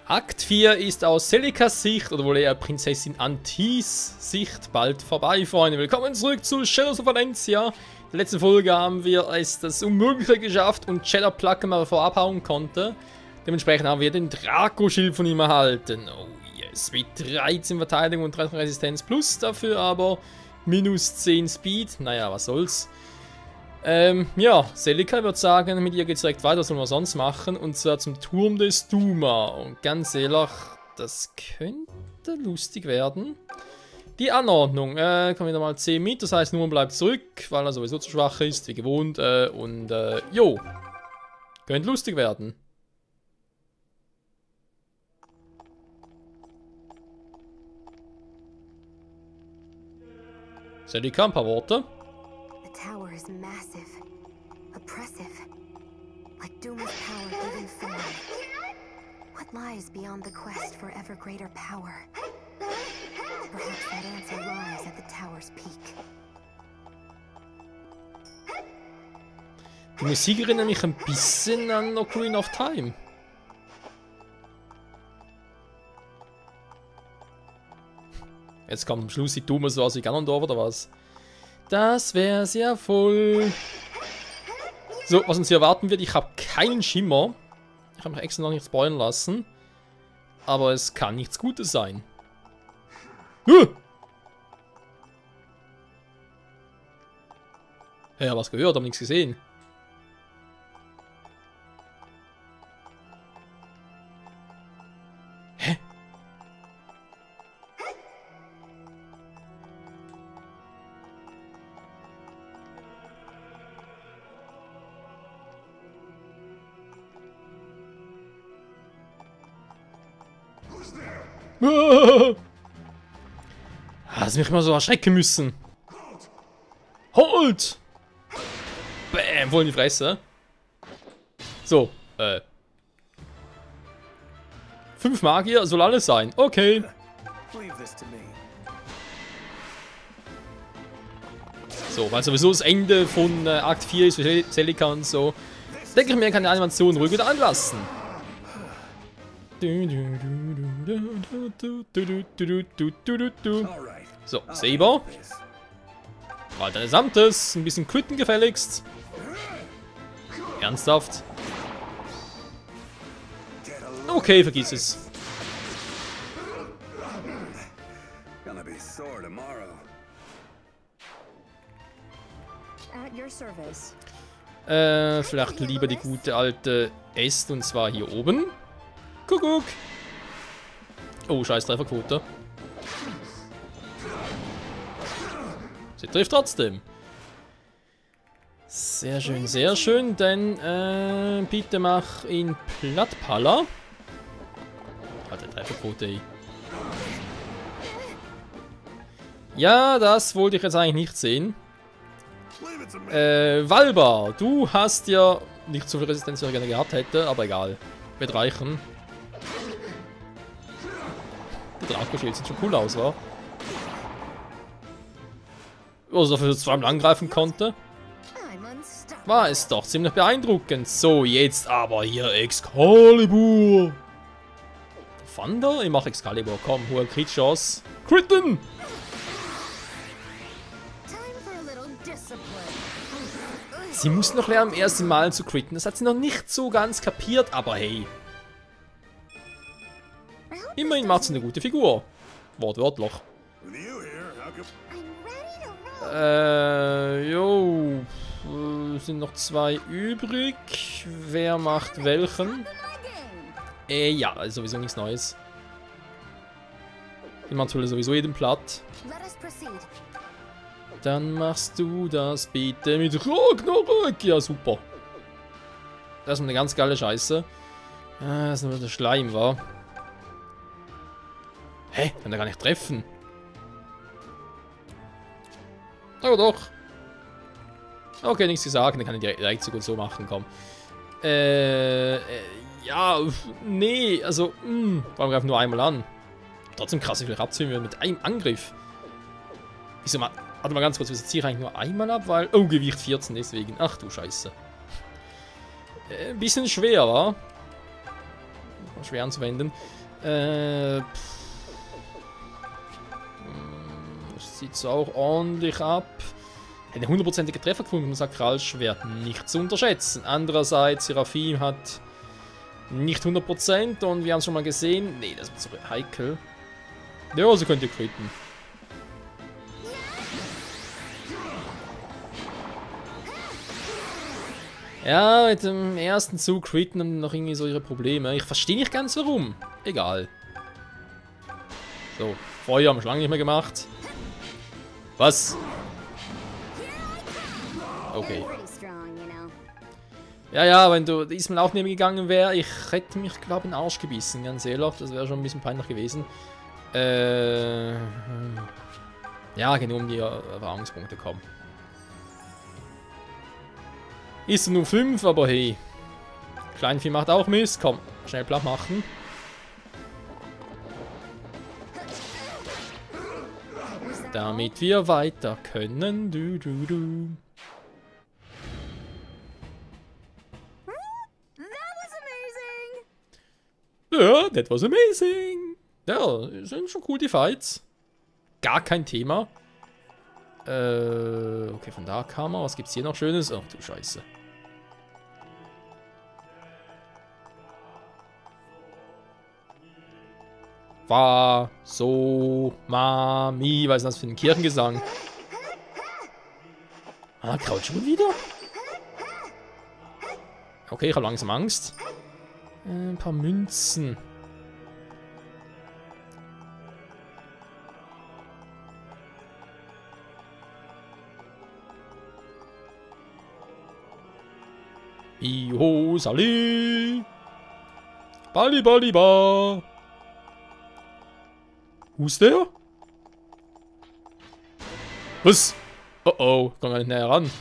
Akt 4 ist aus Celikas Sicht, oder wohl eher Prinzessin Antis Sicht, bald vorbei, Freunde. Willkommen zurück zu Shadows of Valencia. In der letzten Folge haben wir es das Unmögliche geschafft und Cheddar Plucker mal bevor abhauen konnte. Dementsprechend haben wir den Draco-Schild von ihm erhalten. Oh yes, mit 13 Verteidigung und 13 Resistenz plus, dafür aber minus 10 Speed. Naja, was soll's. Ja, Celica würde sagen, mit ihr geht es direkt weiter, was sollen wir sonst machen? Und zwar zum Turm des Duma. Und ganz ehrlich, das könnte lustig werden. Die Anordnung, kommen wieder mal 10 mit, das heißt, Numen bleibt zurück, weil er sowieso zu schwach ist, wie gewohnt. Jo, könnte lustig werden. Celica, ein paar Worte. The tower is massive, oppressive, like Duma's power given form. What lies beyond the quest for ever greater power? Perhaps that answer lies at the tower's peak. Die Musik erinnert mich ein bisschen an Ocarina of Time. Jetzt kommt am Schluss die Dumme so aus wie Ganondorf oder was? Das wär's ja voll. So, was uns hier erwarten wird, ich habe keinen Schimmer. Ich habe mich extra noch nicht spoilern lassen. Aber es kann nichts Gutes sein. Ja, was gehört, aber nichts gesehen. Hä? Hast mich mal so erschrecken müssen. Halt! Bäm, voll in die Fresse. So, 5 Magier soll alles sein. Okay. So, weil sowieso das Ende von Akt 4 ist für Celica und so. Denke ich mir, kann die Animation ruhig wieder anlassen. So, Saber. Halt deine Samtes. Ein bisschen quitten gefälligst. Ernsthaft. Okay, vergiss es. Vielleicht lieber die gute alte Est, und zwar hier oben. Kuckuck. Oh, scheiß Trefferquote. Sie trifft trotzdem. Sehr schön, denn bitte mach ihn platt, Palla. Alter, Trefferquote, ey. Ja, das wollte ich jetzt eigentlich nicht sehen. Valbar, du hast ja nicht so viel Resistenz, wie ich gerne gehabt hätte, aber egal. Wird reichen. Der Draco-Schild sieht schon cool aus, wa? Was er für zweimal angreifen konnte. War es doch ziemlich beeindruckend. So, jetzt aber hier Excalibur. Thunder? Ich mach Excalibur. Komm, hohe Crit-Chance. Critten! Sie muss noch lernen, am ersten Mal zu critten. Das hat sie noch nicht so ganz kapiert, aber hey. Immerhin macht sie eine gute Figur. Wortwörtlich. Jo. Sind noch 2 übrig. Wer macht welchen? Ja, also sowieso nichts Neues. Die macht sowieso jeden platt. Dann machst du das bitte mit Ragnarök. Ja, super. Das ist eine ganz geile Scheiße. Das ist nur der Schleim, war. Hä? Kann er gar nicht treffen. Oh doch. Okay, nichts gesagt. Dann kann ich direkt so gut so machen, komm. Ja, nee, also, warum greifen nur einmal an? Trotzdem krass, wie viel abziehen wir mit einem Angriff. Wieso mal, warte mal ganz kurz, wieso ziehe ich eigentlich nur einmal ab? Weil, oh, Gewicht 14 deswegen. Ach du Scheiße. Bisschen schwer, wa? schwer anzuwenden. Sieht so auch ordentlich ab. Eine 100%ige Treffer gefunden mit dem Sakralschwert, nicht zu unterschätzen. Andererseits, Seraphim hat nicht 100% und wir haben es schon mal gesehen. Nee, das ist zu heikel. Ja, sie könnt ihr critten. Ja, mit dem ersten Zug critten haben noch irgendwie so ihre Probleme. Ich verstehe nicht ganz warum. Egal. So, Feuer haben wir schon lange nicht mehr gemacht. Was? Okay. Ja, wenn du diesmal auch neben gegangen wäre, ich hätte mich, glaube ich, in den Arsch gebissen, ganz ehrlich. Das wäre schon ein bisschen peinlich gewesen. Ja, genug um die Erfahrungspunkte kommen. Ist nur 5, aber hey. Kleinvieh macht auch Mist. Komm, schnell platt machen. Damit wir weiter können. Ja, that was amazing. Ja, sind schon cool die Fights. Gar kein Thema. Okay, von da kam er. Was gibt's hier noch Schönes? Ach du Scheiße. War so Mami. Was ist das für ein Kirchengesang? Ah, Kraut schon wieder? Okay, ich habe langsam Angst. Ein paar Münzen. Iho, Sali. Bali, Bali, Ba. Who's der? Was? Oh oh, komm mal nicht näher ran.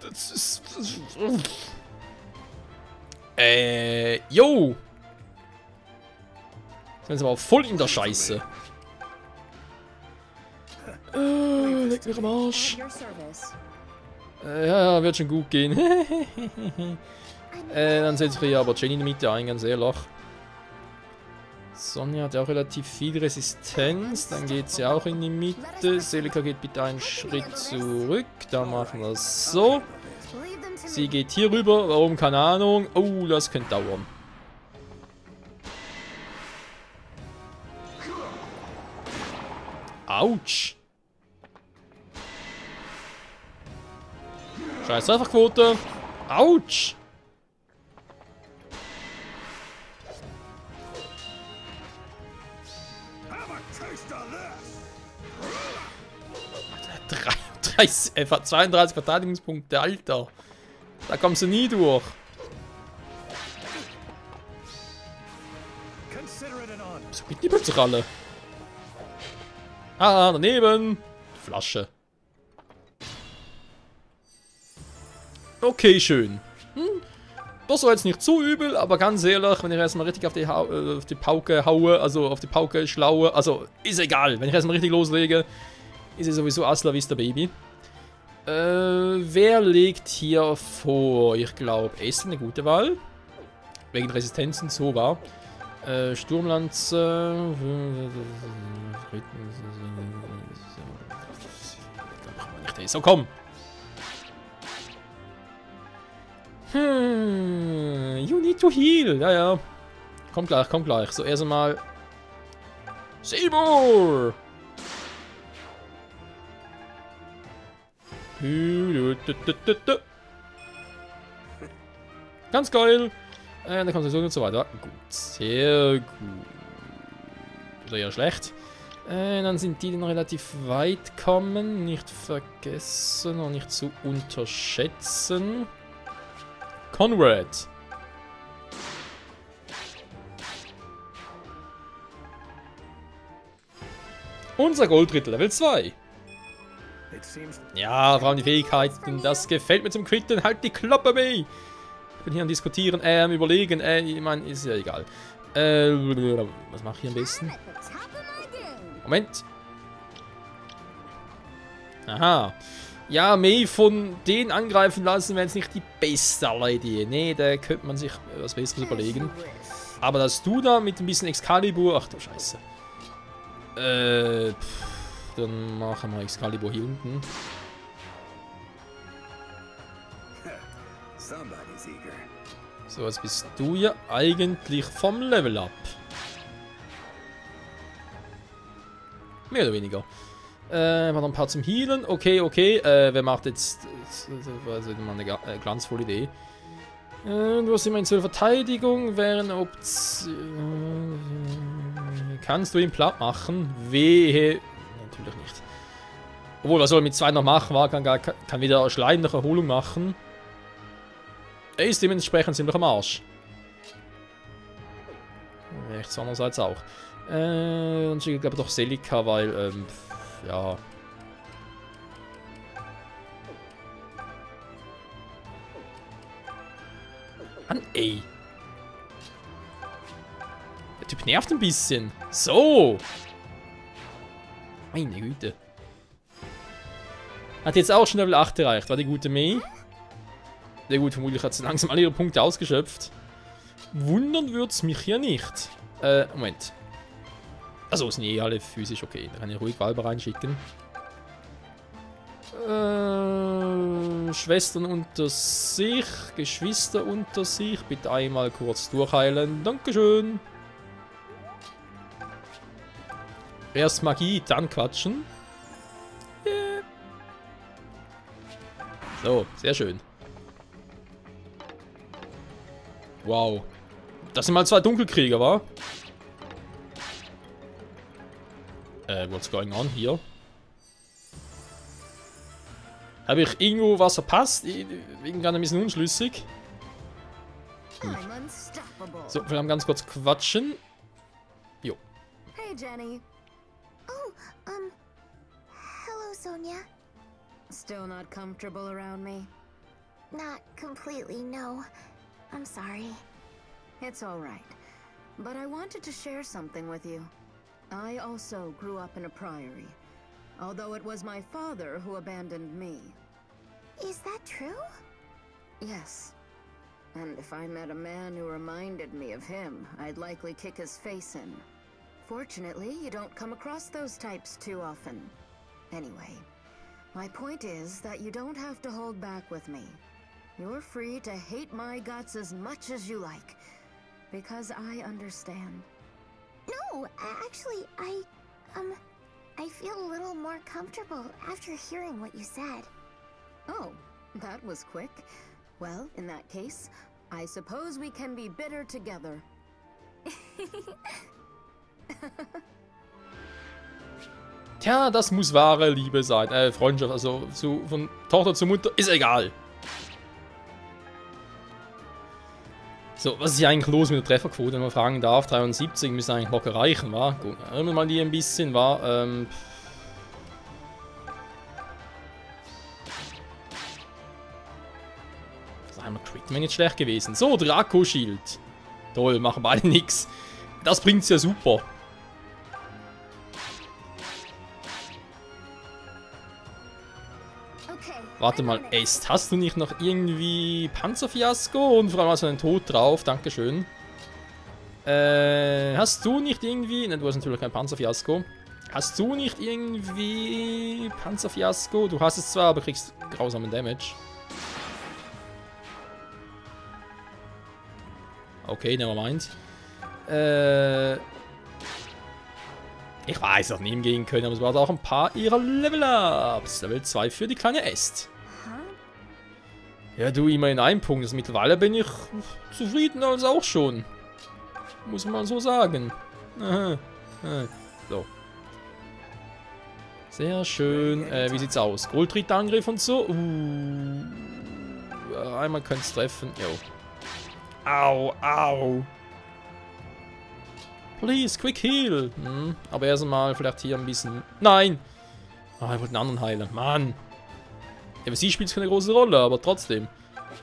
Das ist... Yo! Sind sie aber voll in der Scheiße. Leck mich am Arsch. Ja, wird schon gut gehen. Dann setzt wir hier aber Jenny in die Mitte ein, ganz ehrlich. Sonja hat ja auch relativ viel Resistenz. Dann geht sie auch in die Mitte. Selika geht bitte einen Schritt zurück. Dann machen wir es so. Sie geht hier rüber. Warum? Keine Ahnung. Oh, das könnte dauern. Autsch. Scheiß Trefferquote. Autsch. Etwa 32 Verteidigungspunkte, Alter. Da kommst du nie durch. So geht die plötzlich alle. Ah, daneben. Flasche. Okay, schön. Das war jetzt nicht so übel, aber ganz ehrlich, wenn ich erstmal richtig auf die Pauke haue, also auf die Pauke schlaue, also ist egal. Wenn ich erstmal richtig loslege, ist es sowieso Hasta la Vista Baby. Wer legt hier vor? Ich glaube, es ist eine gute Wahl. Wegen Resistenzen, so war. Sturmlanze. So, komm. You need to heal. Ja, ja. Kommt gleich, kommt gleich. So, erst einmal. Seymour! Ganz geil. Dann kommt es so und so weiter. Gut, sehr gut. Oder eher schlecht. Dann sind die noch relativ weit kommen. Nicht vergessen und nicht zu unterschätzen. Conrad. Unser Goldritter Level 2. Ja, Frauen die Fähigkeiten, das gefällt mir zum Quitten. Halt die Klappe, mei! Ich bin hier am Diskutieren, am Überlegen, ich meine, ist ja egal. Was mache ich hier am besten? Moment. Aha. Ja, mehr von denen angreifen lassen wäre jetzt nicht die beste aller Ideen. Nee, da könnte man sich was Besseres überlegen. Aber dass du da mit ein bisschen Excalibur... Ach du Scheiße. Dann machen wir Excalibur hier unten. So, jetzt bist du ja eigentlich vom Level up. Mehr oder weniger. Noch ein paar zum Healen. Okay, okay. Wer macht jetzt... Also mal eine glanzvolle Idee. Du hast immerhin 12 Verteidigung. Wäre eine Option... Kannst du ihn platt machen? Wehe... Natürlich nicht. Obwohl, was soll er mit 2 noch machen? Kann wieder Schleim nach Erholung machen. Er ist dementsprechend ziemlich am Arsch. Rechts andererseits auch. Dann schicke ich glaube doch Celica, weil, ja. Mann, ey. Der Typ nervt ein bisschen. So. Meine Güte. Hat jetzt auch schon Level 8 erreicht. War die gute Mei? Sehr gut, vermutlich hat sie langsam alle ihre Punkte ausgeschöpft. Wundern würde es mich ja nicht. Moment. Also sind eh alle physisch okay. Da kann ich ruhig Walber reinschicken. Schwestern unter sich, Geschwister unter sich. Bitte einmal kurz durchheilen. Dankeschön. Erst Magie, dann quatschen. Yeah. So, sehr schön. Wow. Das sind mal 2 Dunkelkrieger, wa? What's going on hier? Habe ich irgendwo was verpasst? Ich bin gerade ein bisschen unschlüssig. So, wir haben ganz kurz quatschen. Jo. Hey, Jenny. Oh, hello, Sonia. Still not comfortable around me? Not completely, no. I'm sorry. It's all right. But I wanted to share something with you. I also grew up in a priory, although it was my father who abandoned me. Is that true? Yes. And if I met a man who reminded me of him, I'd likely kick his face in. Fortunately, you don't come across those types too often. Anyway, my point is that you don't have to hold back with me. You're free to hate my guts as much as you like, because I understand. No, actually, I feel a little more comfortable after hearing what you said. Oh, that was quick. Well, in that case, I suppose we can be bitter together. Tja, das muss wahre Liebe sein. Freundschaft, also von Tochter zu Mutter, ist egal. So, was ist hier eigentlich los mit der Trefferquote, wenn man fragen darf? 73 müssen eigentlich locker reichen, wa? Gut, erinnern wir mal die ein bisschen, wa? Das ist einmal Crit-Man nicht schlecht gewesen. So, Draco-Shield. Toll, machen beide nix. Das bringt's ja super. Warte mal, Est, hast du nicht noch irgendwie Panzerfiasko? Und vor allem hast du einen Tod drauf, dankeschön. Hast du nicht irgendwie... Ne, du hast natürlich kein Panzerfiasko. Hast du nicht irgendwie Panzerfiasko? Du hast es zwar, aber kriegst grausamen Damage. Okay, nevermind. Ich weiß, dass nehmen gehen können, aber es war auch ein paar ihrer Level-Ups. Level 2 für die kleine Est. Ja, du, immerhin ein Punkt. Also mittlerweile bin ich zufrieden als auch schon. Muss man so sagen. Aha. So. Sehr schön. Wie sieht's aus? Goldtritt-Angriff und so. Einmal könnte es treffen. Jo. Au, au. Please, quick heal. Aber erstmal vielleicht hier ein bisschen... Nein! Ah, ich wollte einen anderen heilen. Mann! Ja, sie spielt keine große Rolle, aber trotzdem.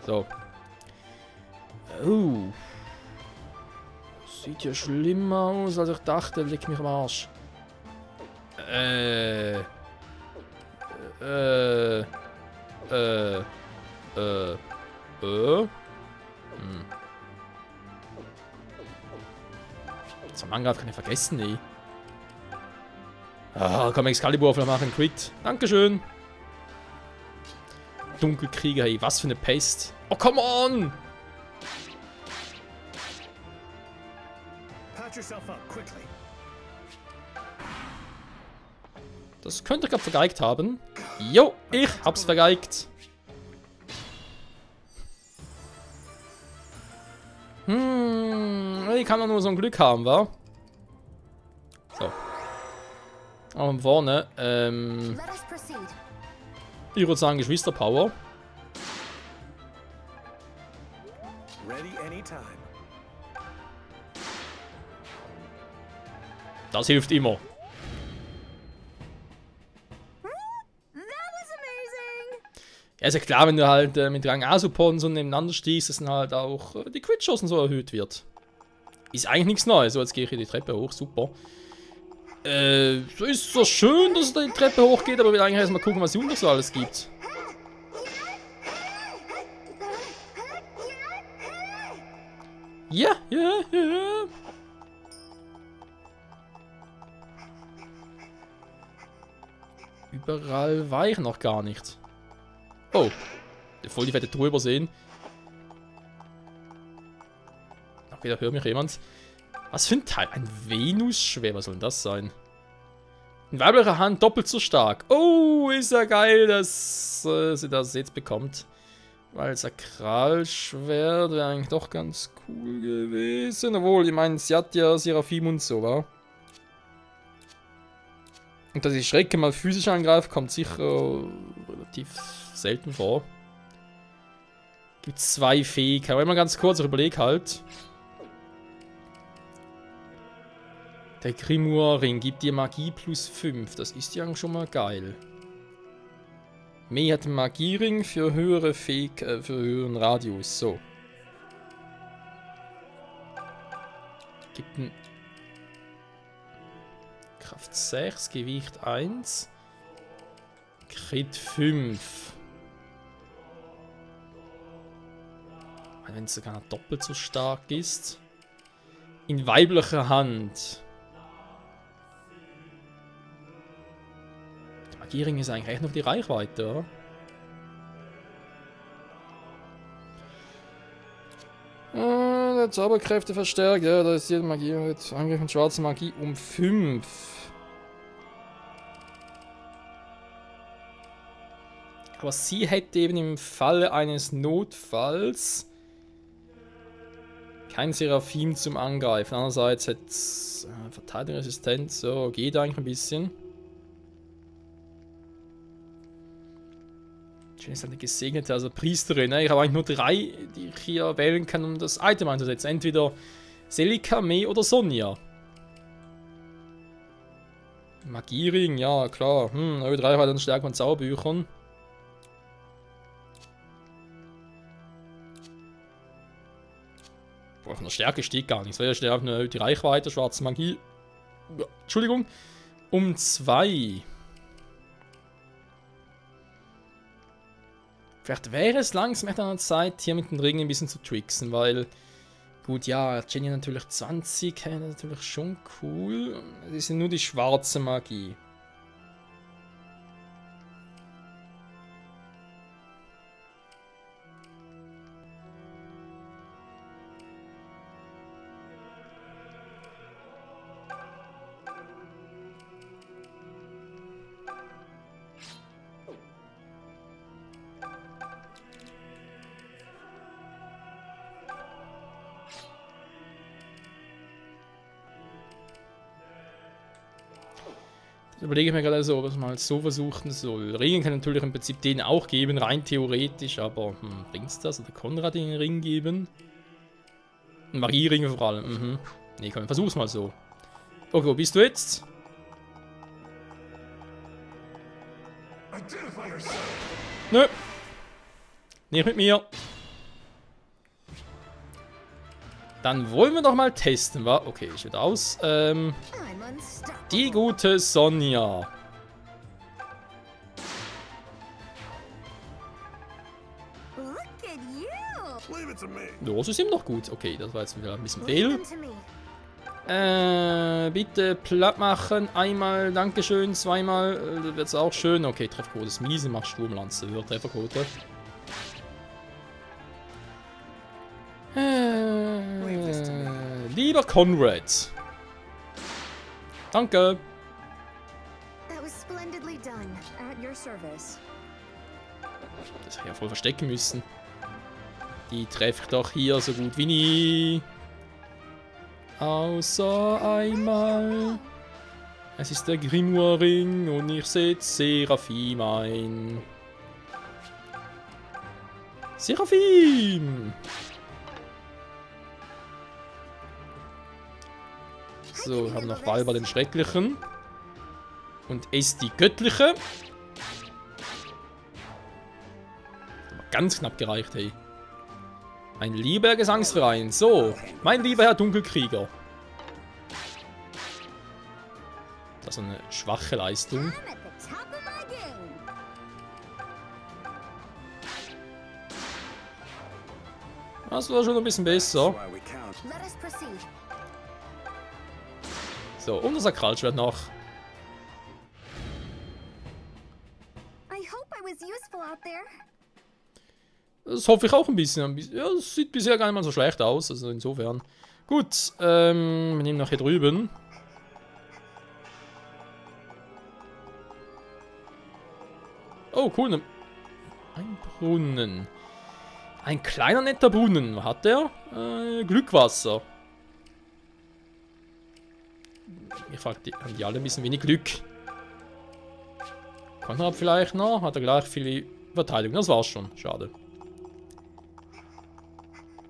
So. Oh. Sieht ja schlimmer aus, als ich dachte. Leck mich am Arsch. Zum Angriff kann ich vergessen, ey. Ah, komm, Excalibur vielleicht machen, Crit. Dankeschön. Dunkelkrieger, ey, was für eine Pest. Oh, come on! Das könnte ich gerade vergeigt haben. Jo, ich hab's vergeigt. Ich kann doch nur so ein Glück haben, wa? So. Und vorne, ich würde sagen Geschwisterpower. Das hilft immer. Ja, ist ja klar, wenn du halt mit Rang A-Support und so nebeneinander stehst, dass dann halt auch die Crit-Chancen so erhöht wird. Ist eigentlich nichts Neues. So, jetzt gehe ich hier die Treppe hoch, super. Ist so schön, dass es da die Treppe hochgeht, aber ich will eigentlich erstmal gucken, was es unten so alles gibt. Ja. Überall war ich noch gar nicht. Oh, voll die fette Truhe übersehen. Okay, da hört mich jemand. Was für ein Teil? Ein Venus-Schwert, was soll denn das sein? In weiblicher Hand doppelt so stark. Oh, ist ja geil, dass sie das jetzt bekommt. Weil Sakralschwert wäre eigentlich doch ganz cool gewesen. Obwohl, ich meine, sie hat ja Seraphim und so, wa? Und dass die Schrecke mal physisch angreift, kommt sicher relativ selten vor. Gibt 2 Fähigkeiten. Aber immer ganz kurz, ich überlege halt. Der Grimoire-Ring gibt dir Magie plus 5. Das ist ja schon mal geil. Mei hat einen Magiering für höhere für höheren Radius. So. Gibt ein Kraft 6, Gewicht 1. Crit 5. Wenn es sogar doppelt so stark ist. In weiblicher Hand. Der Magierring ist eigentlich echt noch die Reichweite, oder? Der Zauberkräfte verstärkt. Ja, da ist jede Magie mit Angriff und schwarze Magie um 5. Aber sie hätte eben im Falle eines Notfalls kein Seraphim zum Angreifen. Andererseits hat es Verteidigungsresistenz, so geht eigentlich ein bisschen. Schön ist eine gesegnete, also Priesterin. Ne? Ich habe eigentlich nur 3, die ich hier wählen kann, um das Item einzusetzen. Entweder Celica, Mei oder Sonja. Magiering, ja klar. Erhöht Reichweite und Stärke von Zauberbüchern. Von der Stärke steht gar nichts, weil er steht nur die Reichweite, schwarze Magie. Entschuldigung. Um 2. Vielleicht wäre es langsam echt an der Zeit, hier mit den Ringen ein bisschen zu tricksen, weil... Gut, ja, Jenny natürlich 20, das ist natürlich schon cool. Das ist ja nur die schwarze Magie. Überlege ich mir gerade so, was man halt so versuchen soll. Ringen kann natürlich im Prinzip den auch geben, rein theoretisch, aber bringt's das? Oder Konrad den Ring geben? Magie-Ringe vor allem, Nee, komm, versuch's mal so. Okay, wo bist du jetzt? Nö. Nicht mit mir. Dann wollen wir doch mal testen, wa? Okay, ich wieder aus. Die gute Sonja. Ja, sie sind noch gut. Okay, das war jetzt wieder ein bisschen Leave fehl. them to me. Bitte platt machen. Einmal, Dankeschön, zweimal. Das wird auch schön. Okay, Trefferquote ist mies. Mach Sturmlanze. Höher Trefferquote. Lieber Conrad. Danke. That was splendidly done. At your service. Das hätte ich ja voll verstecken müssen. Die treffe ich doch hier so gut wie nie. Außer einmal. Es ist der Grimoire-Ring und ich setze Seraphim ein. Seraphim! So, wir haben noch Valba den Schrecklichen. Und es die Göttliche. Aber ganz knapp gereicht, hey. Ein lieber Gesangsverein. So, mein lieber Herr Dunkelkrieger. Das ist eine schwache Leistung. I'm at the top of my game. Das war schon ein bisschen besser. Let us proceed. So, und das Sakralschwert noch. I hope I was useful out there. Das hoffe ich auch ein bisschen. Ja, es sieht bisher gar nicht mal so schlecht aus. Also insofern. Gut, wir nehmen noch hier drüben. Oh, cool. Ein Brunnen. Ein kleiner netter Brunnen. Was hat der? Glückwasser. Ich frage haben die alle ein bisschen wenig Glück. Konrad vielleicht noch? Hat er gleich viel Verteidigung? Das war's schon. Schade.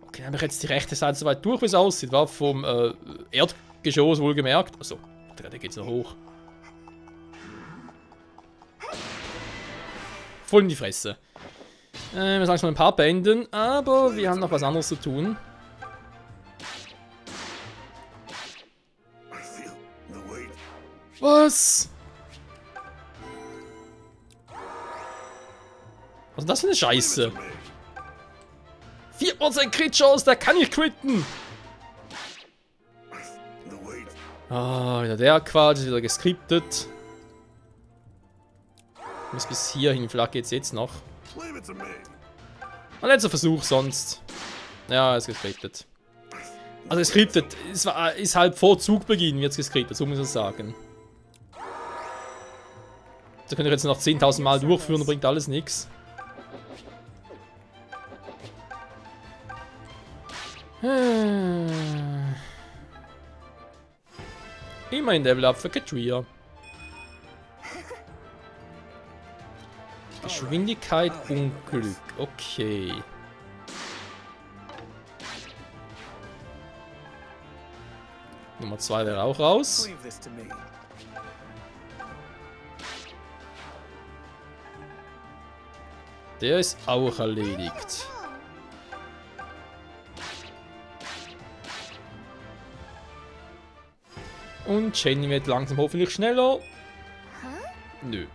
Okay, dann habe ich jetzt die rechte Seite so weit durch, wie es aussieht. War vom Erdgeschoss wohlgemerkt. Achso, da geht's noch hoch. Voll in die Fresse. Wir sagen mal ein paar beenden, aber wir haben noch was anderes zu tun. Was? Was ist das für eine Scheiße? 4% Crit-Chance, da kann ich quitten! Ah, wieder der Quatsch, ist wieder geskriptet. Muss bis hierhin, vielleicht geht's jetzt noch. Ein letzter Versuch sonst. Ja, es ist geskriptet. Also geskriptet, ist halt vor Zugbeginn jetzt geskriptet, so muss ich sagen. Da könnt ihr jetzt noch 10.000 Mal durchführen, da bringt alles nichts. Immerhin Level Up für Katria. Geschwindigkeit und Glück. Okay. Nummer 2 wäre auch raus. Der ist auch erledigt. Und Jenny wird langsam hoffentlich schneller. Nö.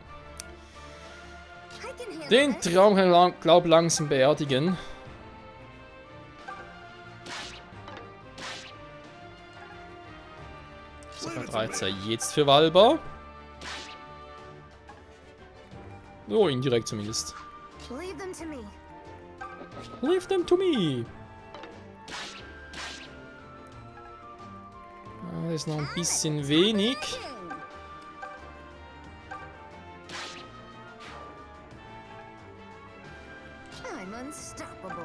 Den Traum kann ich glaube langsam beerdigen. So, 13 jetzt für Valba. Oh, indirekt zumindest. Leave them to me. Leave them to me. Das ist noch ein bisschen wenig. I'm unstoppable.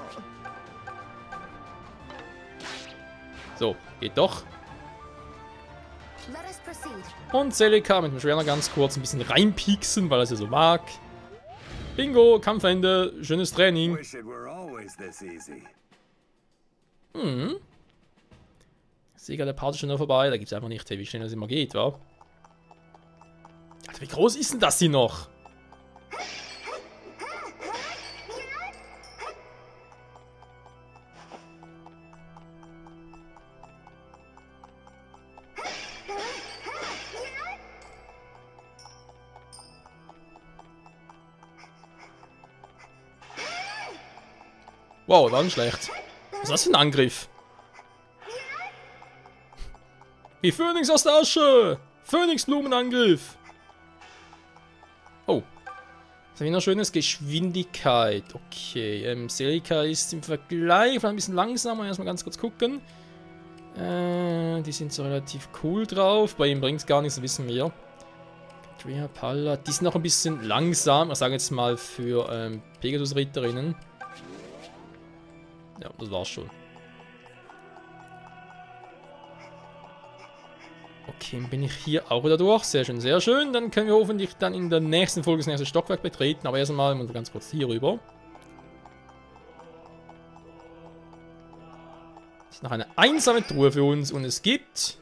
So, geht doch. Let us proceed. Und Celica mit dem Schwerner ganz kurz ein bisschen reinpieksen, weil er es ja so mag. Bingo, Kampfende, schönes Training. Sieger der Party schon noch vorbei, da gibt es einfach nicht, wie schnell das immer geht, wa? Alter, wie groß ist denn das hier noch? Wow, war nicht schlecht. Was ist das für ein Angriff? Wie Phönix aus der Asche! Phönixblumenangriff! Oh. Das ist wieder schönes Geschwindigkeit. Okay, Celica ist im Vergleich ein bisschen langsamer. Erstmal ganz kurz gucken. Die sind so relativ cool drauf. Bei ihm bringt es gar nichts, das wissen wir. Katria, Palla, die sind noch ein bisschen langsam. Ich sage jetzt mal für Pegasus-Ritterinnen. Ja, das war's schon. Okay, bin ich hier auch wieder durch. Sehr schön, sehr schön. Dann können wir hoffentlich dann in der nächsten Folge das nächste Stockwerk betreten. Aber erstmal mal ganz kurz hier rüber. Das ist noch eine einsame Truhe für uns. Und es gibt...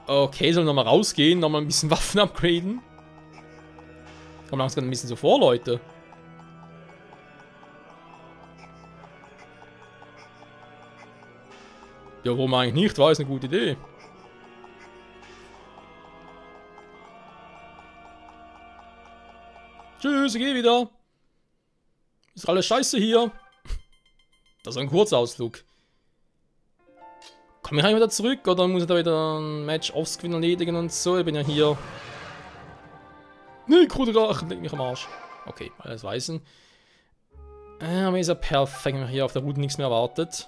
Okay, sollen wir nochmal rausgehen. Nochmal ein bisschen Waffen upgraden. Kommt langsam ein bisschen so vor, Leute. Ja, warum eigentlich nicht? War es eine gute Idee. Tschüss, ich gehe wieder. Ist alles scheiße hier. Das ist ein Kurzausflug. Komme ich eigentlich wieder zurück oder muss ich da wieder ein Match offscreen erledigen und so? Ich bin ja hier. Nee, Kruderach, leg mich am Arsch. Okay, alles weißen. Aber ist ja perfekt, wenn man hier auf der Route nichts mehr erwartet.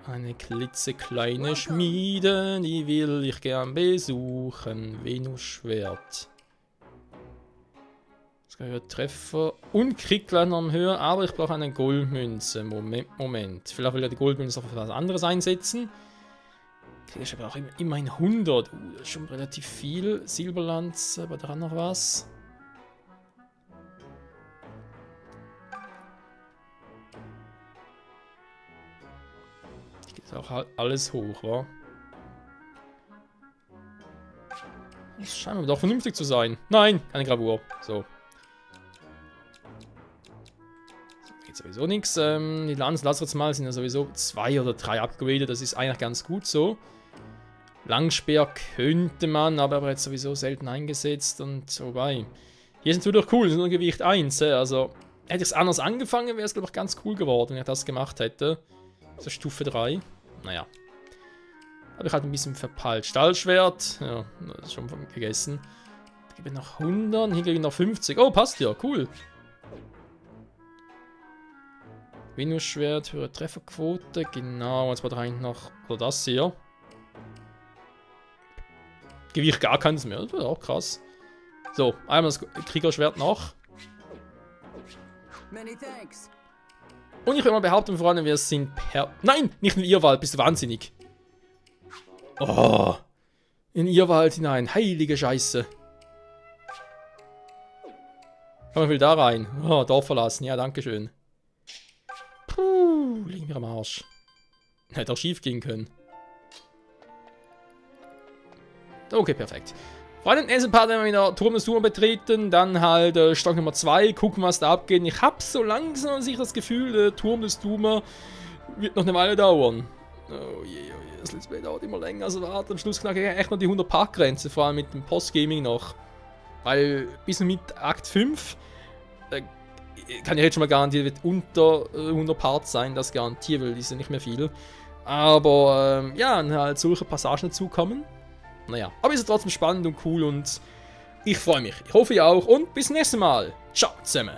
Eine klitzekleine Schmiede, die will ich gern besuchen. Venus-Schwert. Das kann ich Treffer und krieg gleich noch höher, aber ich brauche eine Goldmünze. Moment. Vielleicht will ich die Goldmünze auf etwas anderes einsetzen. Kriege ich aber auch immerhin 100. Das ist schon relativ viel. Silberlanze, aber daran noch was. Auch alles hoch, wa? Das scheint doch vernünftig zu sein. Nein, keine Gravur. So. Geht sowieso nichts. Die Lanzen, lass jetzt mal, sind ja sowieso 2 oder 3 abgegradet. Das ist eigentlich ganz gut so. Langspeer könnte man, aber jetzt sowieso selten eingesetzt und so bei. Hier ist natürlich cool, das ist nur Gewicht 1. Also, hätte ich es anders angefangen, wäre es, glaube ich, ganz cool geworden, wenn ich das gemacht hätte. So Stufe 3. Naja. Habe ich halt ein bisschen verpeilt. Stahlschwert. Ja, das ist schon gegessen. Ich gebe noch 100. Hier gebe ich noch 50. Oh, passt ja. Cool. Venus-Schwert. Höhere Trefferquote. Genau. Jetzt war da eigentlich noch... Oder das hier. Gewicht gar keins mehr. Das wäre auch krass. So. Einmal das Kriegerschwert noch. Many thanks. Und ich will mal behaupten, Freunde, wir sind Nein, nicht in Irrwald, bist du wahnsinnig. Oh, in Irrwald hinein, heilige Scheiße. Man will da rein. Oh, Dorf verlassen, ja, dankeschön. Puh, liegen wir am Arsch. Hätte auch schief gehen können. Okay, perfekt. Vor dem ersten Part werden wir wieder Turm des Turm betreten, dann halt Stock Nummer 2, gucken, was da abgeht. Ich habe so langsam sicher das Gefühl, der Turm des Turm wird noch eine Weile dauern. Oh je, das Let's Play dauert immer länger, also warte, am Schluss knacke ich echt noch die 100-Part-Grenze, vor allem mit dem Post-Gaming noch. Weil bis mit Akt 5 kann ich jetzt schon mal garantieren, wird unter 100 Parts sein, das garantiert, weil die sind nicht mehr viel. Aber ja, halt solche Passagen dazukommen. Naja, aber ist trotzdem spannend und cool und ich freue mich. Ich hoffe ihr auch und bis zum nächsten Mal. Ciao zusammen.